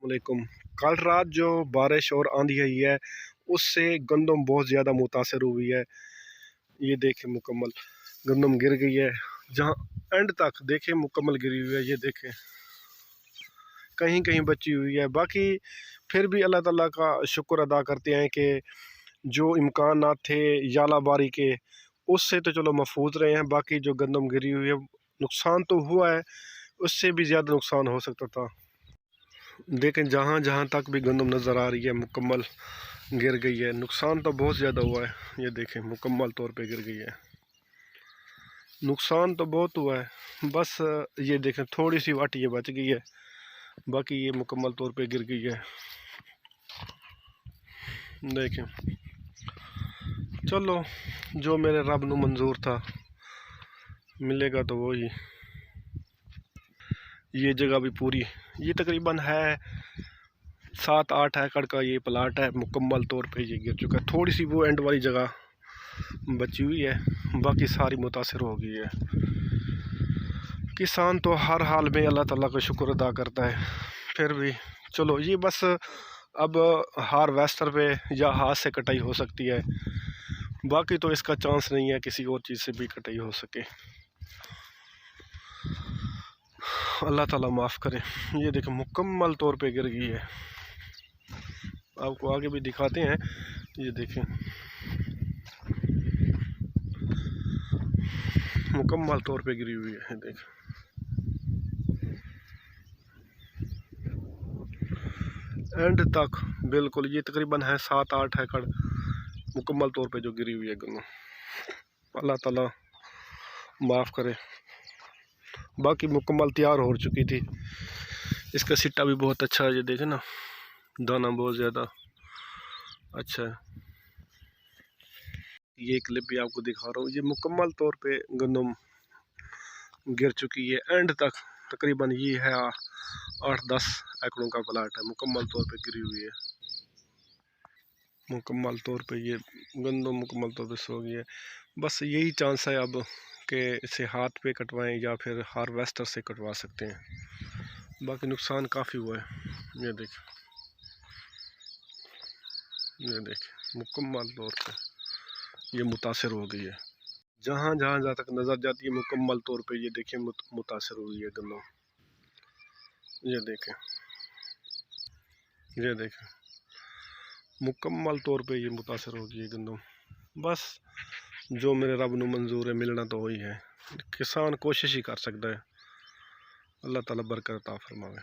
علیکم۔ کل رات جو بارش اور آندھی آئی ہے اس سے گندم بہت زیادہ متاثر ہوئی ہے۔ یہ دیکھیں مکمل گندم گر گئی ہے، جہاں اینڈ تک دیکھیں مکمل گری ہوئی ہے۔ یہ دیکھیں کہیں کہیں بچی ہوئی ہے، باقی پھر بھی اللہ تعالیٰ کا شکر ادا کرتے ہیں کہ جو امکانات تھے یالہ باری کے اس سے تو چلو محفوظ رہے ہیں۔ باقی جو گندم گری ہوئی ہے نقصان تو ہوا ہے، اس سے بھی زیادہ نقصان ہو سکتا تھا۔ دیکھیں جہاں جہاں تک بھی گندم نظر آ رہی ہے مکمل گر گئی ہے، نقصان تو بہت زیادہ ہوا ہے۔ یہ دیکھیں مکمل طور پہ گر گئی ہے، نقصان تو بہت ہوا ہے۔ بس یہ دیکھیں تھوڑی سی واٹ یہ بچ گئی ہے، باقی یہ مکمل طور پہ گر گئی ہے۔ دیکھیں چلو جو میرے رب نو منظور تھا ملے گا تو وہی۔ یہ جگہ بھی پوری، یہ تقریباً ہے 7-8 ایکڑ کا یہ پلاٹ ہے، مکمل طور پہ یہ گر چکا ہے۔ تھوڑی سی وہ اینڈ والی جگہ بچی ہوئی ہے، باقی ساری متاثر ہو گئی ہے۔ کسان تو ہر حال میں اللہ تعالیٰ کا شکر ادا کرتا ہے، پھر بھی چلو یہ بس اب ہارویسٹر پہ یا ہاتھ سے کٹائی ہو سکتی ہے، باقی تو اس کا چانس نہیں ہے کسی اور چیز سے بھی کٹائی ہو سکے۔ اللہ تعالیٰ معاف کرے۔ یہ دیکھیں مکمل طور پہ گر گئی ہے، آپ کو آگے بھی دکھاتے ہیں۔ یہ دیکھیں مکمل طور پہ گری ہوئی ہے، دیکھیں اینڈ تک بالکل۔ یہ تقریباً ہے 7-8 ایکڑ مکمل طور پہ جو گری ہوئی ہے گندم۔ اللہ تعالیٰ معاف کرے۔ باقی مکمل تیار ہو چکی تھی، اس کا سٹا بھی بہت اچھا ہے۔ یہ دیکھیں نا دانہ بہت زیادہ اچھا ہے۔ یہ کلپ بھی آپ کو دکھا رہا ہوں، یہ مکمل طور پہ گندم گر چکی ہے اینڈ تک۔ تقریباً یہ ہے 8-10 ایکڑوں کا پلاٹ ہے، مکمل طور پہ گری ہوئی ہے۔ مکمل طور پہ یہ گندم مکمل طور پہ سو گئی ہے۔ بس یہی چانس ہے اب کہ اسے ہاتھ پہ کٹوائیں یا پھر ہارویسٹر سے کٹوا سکتے ہیں، باقی نقصان کافی ہوا ہے۔ یہ دیکھیں مکمل طور پہ یہ متاثر ہو گئی ہے، جہاں جہاں تک نظر جاتی ہے مکمل طور پہ یہ دیکھیں متاثر ہو گئی ہے گندم۔ یہ دیکھیں مکمل طور پہ یہ متاثر ہو گئی ہے گندم۔ بس جو میرے رب نو منظور ہے ملنا تو وہی ہے، کسان کوشش ہی کر سکتا ہے۔ اللہ تعالیٰ برکت عطا فرمائے۔